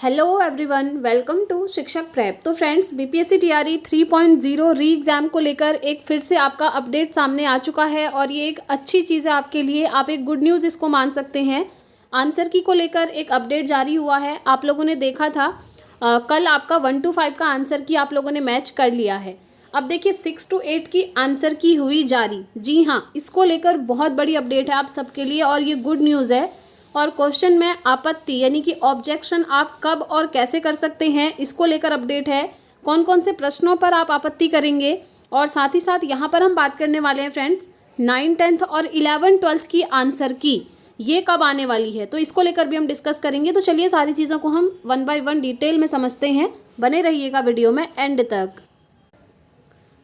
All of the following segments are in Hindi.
हेलो एवरीवन, वेलकम टू शिक्षक प्रेप। तो फ्रेंड्स, बीपीएससी टीआरई 3.0 री एग्ज़ाम को लेकर एक फिर से आपका अपडेट सामने आ चुका है और ये एक अच्छी चीज़ है आपके लिए। आप एक गुड न्यूज़ इसको मान सकते हैं। आंसर की को लेकर एक अपडेट जारी हुआ है। आप लोगों ने देखा था कल आपका 1 to 5 का आंसर की आप लोगों ने मैच कर लिया है। अब देखिए 6 to 8 की आंसर की हुई जारी। जी हाँ, इसको लेकर बहुत बड़ी अपडेट है आप सबके लिए और ये गुड न्यूज़ है। और क्वेश्चन में आपत्ति यानी कि ऑब्जेक्शन आप कब और कैसे कर सकते हैं, इसको लेकर अपडेट है। कौन कौन से प्रश्नों पर आप आपत्ति करेंगे और साथ ही साथ यहाँ पर हम बात करने वाले हैं फ्रेंड्स 9, 10th और 11, 12th की आंसर की ये कब आने वाली है, तो इसको लेकर भी हम डिस्कस करेंगे। तो चलिए सारी चीज़ों को हम 1 by 1 डिटेल में समझते हैं। बने रहिएगा वीडियो में एंड तक।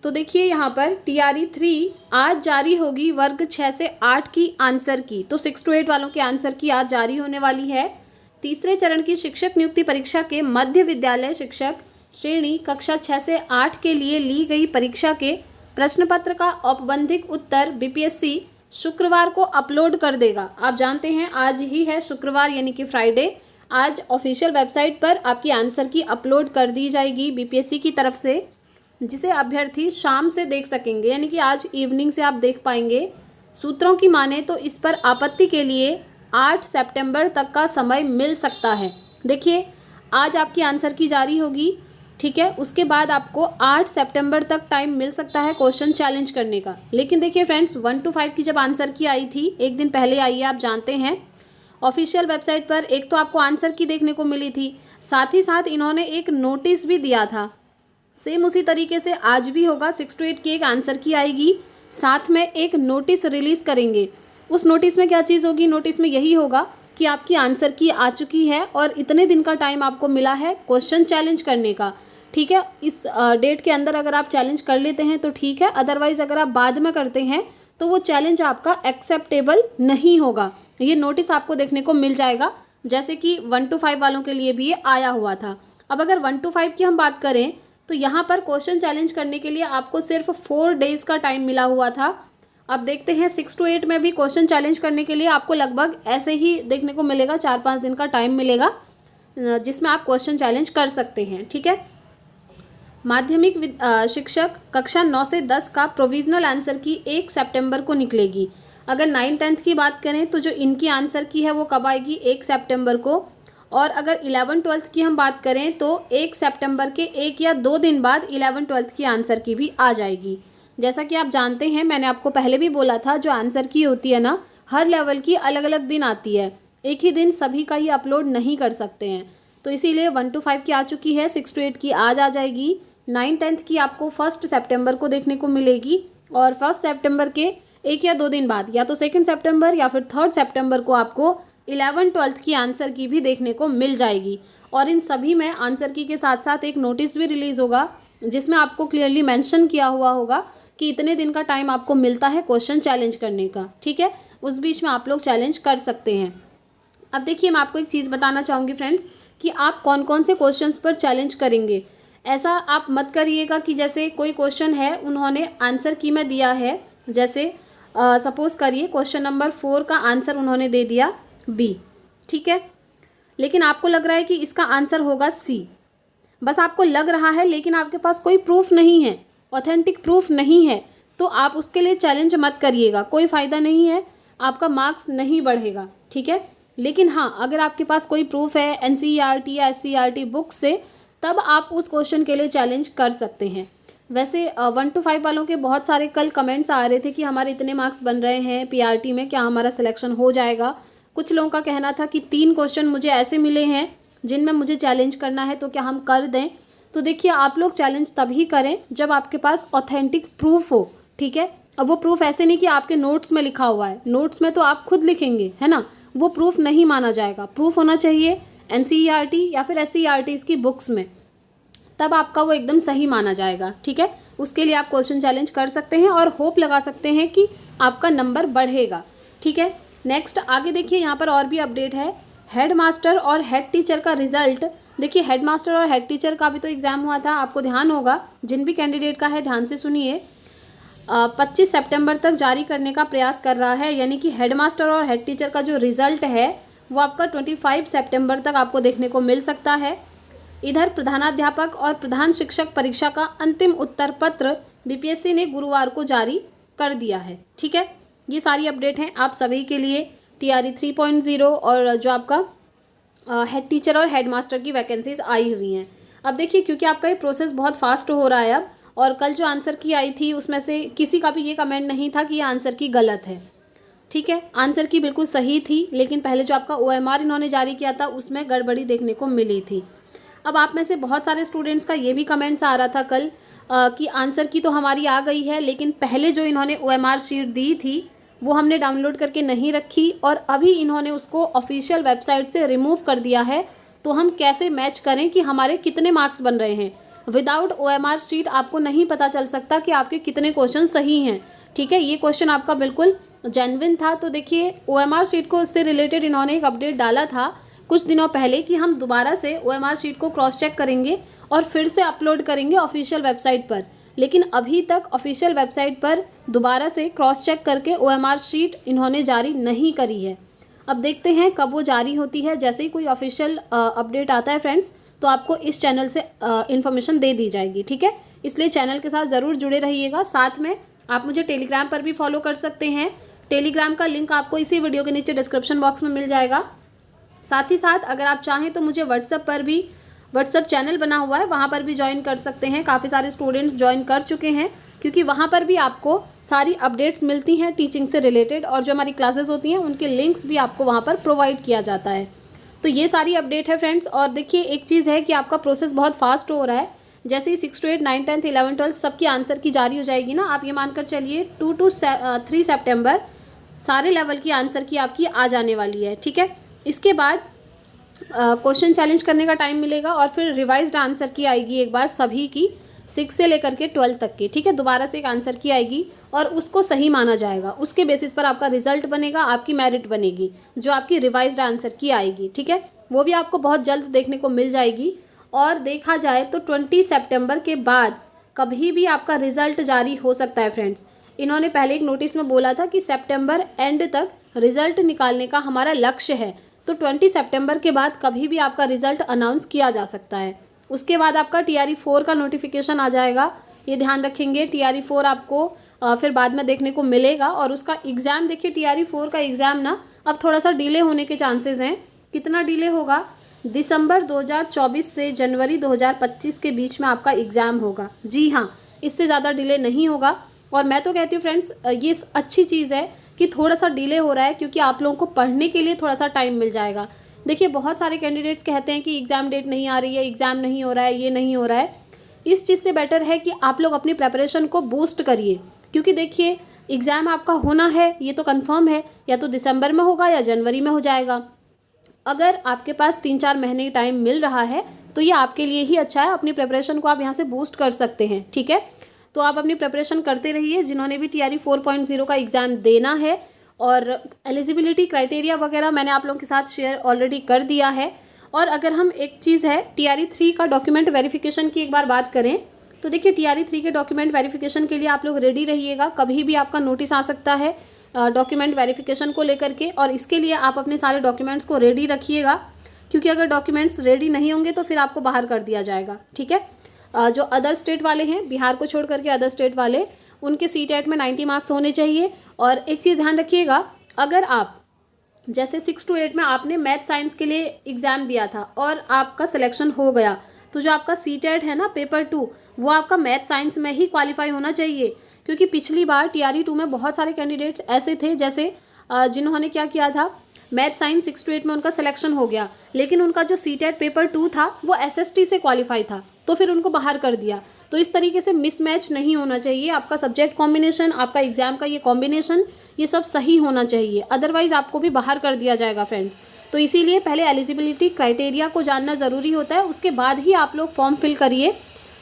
तो देखिए यहाँ पर टीआरई 3 आज जारी होगी वर्ग 6 से 8 की आंसर की। तो 6 to 8 वालों के आंसर की आज जारी होने वाली है। तीसरे चरण की शिक्षक नियुक्ति परीक्षा के मध्य विद्यालय शिक्षक श्रेणी कक्षा 6 से 8 के लिए ली गई परीक्षा के प्रश्न पत्र का औपबंधिक उत्तर बीपीएससी शुक्रवार को अपलोड कर देगा। आप जानते हैं आज ही है शुक्रवार यानी कि फ्राइडे। आज ऑफिशियल वेबसाइट पर आपकी आंसर की अपलोड कर दी जाएगी बीपीएससी की तरफ से, जिसे अभ्यर्थी शाम से देख सकेंगे, यानी कि आज इवनिंग से आप देख पाएंगे। सूत्रों की माने तो इस पर आपत्ति के लिए 8 सितंबर तक का समय मिल सकता है। देखिए आज आपकी आंसर की जारी होगी, ठीक है। उसके बाद आपको 8 सितंबर तक टाइम मिल सकता है क्वेश्चन चैलेंज करने का। लेकिन देखिए फ्रेंड्स 1 to 5 की जब आंसर की आई थी, एक दिन पहले आई है, आप जानते हैं ऑफिशियल वेबसाइट पर। एक तो आपको आंसर की देखने को मिली थी, साथ ही साथ इन्होंने एक नोटिस भी दिया था। सेम उसी तरीके से आज भी होगा। 6 to 8 की एक आंसर की आएगी, साथ में एक नोटिस रिलीज़ करेंगे। उस नोटिस में क्या चीज़ होगी? नोटिस में यही होगा कि आपकी आंसर की आ चुकी है और इतने दिन का टाइम आपको मिला है क्वेश्चन चैलेंज करने का, ठीक है। इस डेट के अंदर अगर आप चैलेंज कर लेते हैं तो ठीक है, अदरवाइज़ अगर आप बाद में करते हैं तो वो चैलेंज आपका एक्सेप्टेबल नहीं होगा। ये नोटिस आपको देखने को मिल जाएगा, जैसे कि 1 to 5 वालों के लिए भी ये आया हुआ था। अब अगर 1 to 5 की हम बात करें तो यहाँ पर क्वेश्चन चैलेंज करने के लिए आपको सिर्फ 4 डेज़ का टाइम मिला हुआ था। अब देखते हैं 6 to 8 में भी क्वेश्चन चैलेंज करने के लिए आपको लगभग ऐसे ही देखने को मिलेगा, 4-5 दिन का टाइम मिलेगा जिसमें आप क्वेश्चन चैलेंज कर सकते हैं, ठीक है। माध्यमिक शिक्षक कक्षा 9 से 10 का प्रोविजनल आंसर की 1 सितंबर को निकलेगी। अगर 9, 10th की बात करें तो जो इनकी आंसर की है वो कब आएगी? 1 सितंबर को। और अगर 11, 12th की हम बात करें तो 1 सितंबर के 1 या 2 दिन बाद 11, 12th की आंसर की भी आ जाएगी। जैसा कि आप जानते हैं, मैंने आपको पहले भी बोला था, जो आंसर की होती है ना, हर लेवल की अलग अलग दिन आती है, एक ही दिन सभी का ही अपलोड नहीं कर सकते हैं। तो इसीलिए 1 to 5 की आ चुकी है, 6 to 8 की आज आ जाएगी। 9, 10th की आपको 1 सितंबर को देखने को मिलेगी और 1 सितंबर के 1 या 2 दिन बाद या तो 2 सितंबर या फिर 3 सितंबर को आपको 11, 12th की आंसर की भी देखने को मिल जाएगी। और इन सभी में आंसर की के साथ साथ एक नोटिस भी रिलीज़ होगा जिसमें आपको क्लियरली मेंशन किया हुआ होगा कि इतने दिन का टाइम आपको मिलता है क्वेश्चन चैलेंज करने का, ठीक है। उस बीच में आप लोग चैलेंज कर सकते हैं। अब देखिए मैं आपको एक चीज़ बताना चाहूँगी फ्रेंड्स कि आप कौन कौन से क्वेश्चंस पर चैलेंज करेंगे। ऐसा आप मत करिएगा कि जैसे कोई क्वेश्चन है उन्होंने आंसर की में दिया है, जैसे सपोज़ करिए क्वेश्चन नंबर 4 का आंसर उन्होंने दे दिया बी, ठीक है, लेकिन आपको लग रहा है कि इसका आंसर होगा सी। बस आपको लग रहा है, लेकिन आपके पास कोई प्रूफ नहीं है, ऑथेंटिक प्रूफ नहीं है, तो आप उसके लिए चैलेंज मत करिएगा, कोई फ़ायदा नहीं है, आपका मार्क्स नहीं बढ़ेगा, ठीक है। लेकिन हाँ, अगर आपके पास कोई प्रूफ है एनसीईआरटी या एससीईआरटी बुक से, तब आप उस क्वेश्चन के लिए चैलेंज कर सकते हैं। वैसे 1 to 5 वालों के बहुत सारे कल कमेंट्स आ रहे थे कि हमारे इतने मार्क्स बन रहे हैं पीआरटी में, क्या हमारा सिलेक्शन हो जाएगा। कुछ लोगों का कहना था कि 3 क्वेश्चन मुझे ऐसे मिले हैं जिनमें मुझे चैलेंज करना है, तो क्या हम कर दें। तो देखिए आप लोग चैलेंज तभी करें जब आपके पास ऑथेंटिक प्रूफ हो, ठीक है। अब वो प्रूफ ऐसे नहीं कि आपके नोट्स में लिखा हुआ है, नोट्स में तो आप खुद लिखेंगे, है ना, वो प्रूफ नहीं माना जाएगा। प्रूफ होना चाहिए एनसीईआरटी या फिर एससीईआरटी की बुक्स में, तब आपका वो एकदम सही माना जाएगा, ठीक है। उसके लिए आप क्वेश्चन चैलेंज कर सकते हैं और होप लगा सकते हैं कि आपका नंबर बढ़ेगा, ठीक है। नेक्स्ट आगे देखिए यहाँ पर और भी अपडेट है। हेड मास्टर और हेड टीचर का रिजल्ट, देखिए हेड मास्टर और हेड टीचर का भी तो एग्ज़ाम हुआ था, आपको ध्यान होगा, जिन भी कैंडिडेट का है ध्यान से सुनिए। 25 सितंबर तक जारी करने का प्रयास कर रहा है, यानी कि हेड मास्टर और हेड टीचर का जो रिज़ल्ट है वो आपका 25 सितंबर तक आपको देखने को मिल सकता है। इधर प्रधानाध्यापक और प्रधान शिक्षक परीक्षा का अंतिम उत्तर पत्र बीपीएससी ने गुरुवार को जारी कर दिया है। ठीक है, ये सारी अपडेट हैं आप सभी के लिए टीआरई 3.0 और जो आपका हेड टीचर और हेड मास्टर की वैकेंसीज आई हुई हैं। अब देखिए, क्योंकि आपका ये प्रोसेस बहुत फास्ट हो रहा है अब, और कल जो आंसर की आई थी उसमें से किसी का भी ये कमेंट नहीं था कि ये आंसर की गलत है। ठीक है, आंसर की बिल्कुल सही थी, लेकिन पहले जो आपका OMR इन्होंने जारी किया था उसमें गड़बड़ी देखने को मिली थी। अब आप में से बहुत सारे स्टूडेंट्स का ये भी कमेंट्स आ रहा था कल कि आंसर की तो हमारी आ गई है, लेकिन पहले जो इन्होंने OMR शीट दी थी वो हमने डाउनलोड करके नहीं रखी और अभी इन्होंने उसको ऑफिशियल वेबसाइट से रिमूव कर दिया है, तो हम कैसे मैच करें कि हमारे कितने मार्क्स बन रहे हैं। विदाउट OMR शीट आपको नहीं पता चल सकता कि आपके कितने क्वेश्चन सही हैं। ठीक है, ये क्वेश्चन आपका बिल्कुल जेन्युइन था। तो देखिए, OMR शीट को उससे रिलेटेड इन्होंने एक अपडेट डाला था कुछ दिनों पहले कि हम दोबारा से OMR शीट को क्रॉस चेक करेंगे और फिर से अपलोड करेंगे ऑफिशियल वेबसाइट पर, लेकिन अभी तक ऑफिशियल वेबसाइट पर दोबारा से क्रॉस चेक करके OMR शीट इन्होंने जारी नहीं करी है। अब देखते हैं कब वो जारी होती है। जैसे ही कोई ऑफिशियल अपडेट आता है फ्रेंड्स, तो आपको इस चैनल से इन्फॉर्मेशन दे दी जाएगी। ठीक है, इसलिए चैनल के साथ ज़रूर जुड़े रहिएगा। साथ में आप मुझे टेलीग्राम पर भी फॉलो कर सकते हैं। टेलीग्राम का लिंक आपको इसी वीडियो के नीचे डिस्क्रिप्शन बॉक्स में मिल जाएगा। साथ ही साथ अगर आप चाहें तो मुझे व्हाट्सएप चैनल बना हुआ है, वहाँ पर भी ज्वाइन कर सकते हैं। काफ़ी सारे स्टूडेंट्स ज्वाइन कर चुके हैं, क्योंकि वहाँ पर भी आपको सारी अपडेट्स मिलती हैं टीचिंग से रिलेटेड, और जो हमारी क्लासेस होती हैं उनके लिंक्स भी आपको वहाँ पर प्रोवाइड किया जाता है। तो ये सारी अपडेट है फ्रेंड्स। और देखिए, एक चीज़ है कि आपका प्रोसेस बहुत फास्ट हो रहा है। जैसे ही 6 to 8, 9, 10, 11, 12 सबकी आंसर की जारी हो जाएगी ना, आप ये मानकर चलिए 2 to 3 सितंबर सारे लेवल की आंसर की आपकी आ जाने वाली है। ठीक है, इसके बाद क्वेश्चन चैलेंज करने का टाइम मिलेगा और फिर रिवाइज्ड आंसर की आएगी एक बार सभी की 6 से लेकर के 12 तक की। ठीक है, दोबारा से एक आंसर की आएगी और उसको सही माना जाएगा। उसके बेसिस पर आपका रिजल्ट बनेगा, आपकी मेरिट बनेगी जो आपकी रिवाइज्ड आंसर की आएगी। ठीक है, वो भी आपको बहुत जल्द देखने को मिल जाएगी। और देखा जाए तो 20 सितंबर के बाद कभी भी आपका रिजल्ट जारी हो सकता है फ्रेंड्स। इन्होंने पहले एक नोटिस में बोला था कि सितंबर एंड तक रिजल्ट निकालने का हमारा लक्ष्य है, तो 20 सितंबर के बाद कभी भी आपका रिजल्ट अनाउंस किया जा सकता है। उसके बाद आपका TRE 4 का नोटिफिकेशन आ जाएगा, ये ध्यान रखेंगे। TRE 4 आपको फिर बाद में देखने को मिलेगा। और उसका एग्ज़ाम देखिए, TRE 4 का एग्ज़ाम ना अब थोड़ा सा डिले होने के चांसेस हैं। कितना डिले होगा? दिसंबर 2024 से जनवरी 2025 के बीच में आपका एग्ज़ाम होगा। जी हाँ, इससे ज़्यादा डिले नहीं होगा। और मैं तो कहती हूँ फ्रेंड्स, ये अच्छी चीज़ है कि थोड़ा सा डिले हो रहा है, क्योंकि आप लोगों को पढ़ने के लिए थोड़ा सा टाइम मिल जाएगा। देखिए, बहुत सारे कैंडिडेट्स कहते हैं कि एग्ज़ाम डेट नहीं आ रही है, एग्ज़ाम नहीं हो रहा है, ये नहीं हो रहा है। इस चीज़ से बेटर है कि आप लोग अपनी प्रेपरेशन को बूस्ट करिए, क्योंकि देखिए, एग्ज़ाम आपका होना है ये तो कंफर्म है, या तो दिसंबर में होगा या जनवरी में हो जाएगा। अगर आपके पास 3-4 महीने टाइम मिल रहा है तो ये आपके लिए ही अच्छा है। अपनी प्रिपरेशन को आप यहाँ से बूस्ट कर सकते हैं। ठीक है, तो आप अपनी प्रिपरेशन करते रहिए। जिन्होंने भी TRE 4.0 का एग्ज़ाम देना है, और एलिजिबिलिटी क्राइटेरिया वगैरह मैंने आप लोगों के साथ शेयर ऑलरेडी कर दिया है। और अगर हम एक चीज़ है TRE 3 का डॉक्यूमेंट वेरिफिकेशन की एक बार बात करें, तो देखिए, TRE 3 के डॉक्यूमेंट वेरिफिकेशन के लिए आप लोग रेडी रहिएगा। कभी भी आपका नोटिस आ सकता है डॉक्यूमेंट वेरिफिकेशन को लेकर के, और इसके लिए आप अपने सारे डॉक्यूमेंट्स को रेडी रखिएगा, क्योंकि अगर डॉक्यूमेंट्स रेडी नहीं होंगे तो फिर आपको बाहर कर दिया जाएगा। ठीक है, जो अदर स्टेट वाले हैं, बिहार को छोड़ करके अदर स्टेट वाले, उनके CTET में 90 मार्क्स होने चाहिए। और एक चीज़ ध्यान रखिएगा, अगर आप जैसे 6 to 8 में आपने मैथ साइंस के लिए एग्ज़ाम दिया था और आपका सिलेक्शन हो गया, तो जो आपका CTET है ना पेपर 2, वो आपका मैथ साइंस में ही क्वालिफाई होना चाहिए। क्योंकि पिछली बार TRE 2 में बहुत सारे कैंडिडेट्स ऐसे थे जैसे जिन्होंने क्या किया था, मैथ साइंस 6 to 8 में उनका सिलेक्शन हो गया, लेकिन उनका जो CTET पेपर 2 था वो SST से क्वालिफाई था, तो फिर उनको बाहर कर दिया। तो इस तरीके से मिसमैच नहीं होना चाहिए। आपका सब्जेक्ट कॉम्बिनेशन, आपका एग्ज़ाम का ये कॉम्बिनेशन, ये सब सही होना चाहिए, अदरवाइज़ आपको भी बाहर कर दिया जाएगा फ्रेंड्स। तो इसीलिए पहले एलिजिबिलिटी क्राइटेरिया को जानना ज़रूरी होता है, उसके बाद ही आप लोग फॉर्म फिल करिए।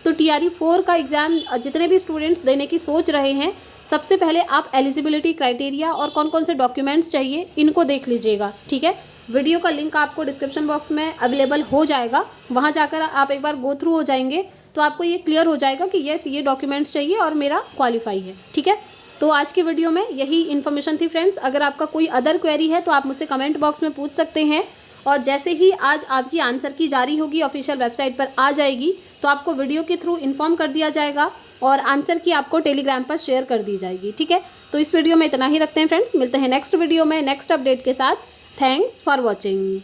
तो TRE 4 का एग्ज़ाम जितने भी स्टूडेंट्स देने की सोच रहे हैं, सबसे पहले आप एलिजिबिलिटी क्राइटेरिया और कौन कौन से डॉक्यूमेंट्स चाहिए इनको देख लीजिएगा। ठीक है, वीडियो का लिंक आपको डिस्क्रिप्शन बॉक्स में अवेलेबल हो जाएगा, वहाँ जाकर आप एक बार गो थ्रू हो जाएंगे तो आपको ये क्लियर हो जाएगा कि येस, ये डॉक्यूमेंट्स चाहिए और मेरा क्वालिफाई है। ठीक है, तो आज की वीडियो में यही इन्फॉर्मेशन थी फ्रेंड्स। अगर आपका कोई अदर क्वेरी है तो आप मुझसे कमेंट बॉक्स में पूछ सकते हैं, और जैसे ही आज आपकी आंसर की जारी होगी, ऑफिशियल वेबसाइट पर आ जाएगी, तो आपको वीडियो के थ्रू इन्फॉर्म कर दिया जाएगा और आंसर की आपको टेलीग्राम पर शेयर कर दी जाएगी। ठीक है, तो इस वीडियो में इतना ही रखते हैं फ्रेंड्स। मिलते हैं नेक्स्ट वीडियो में नेक्स्ट अपडेट के साथ। Thanks for watching.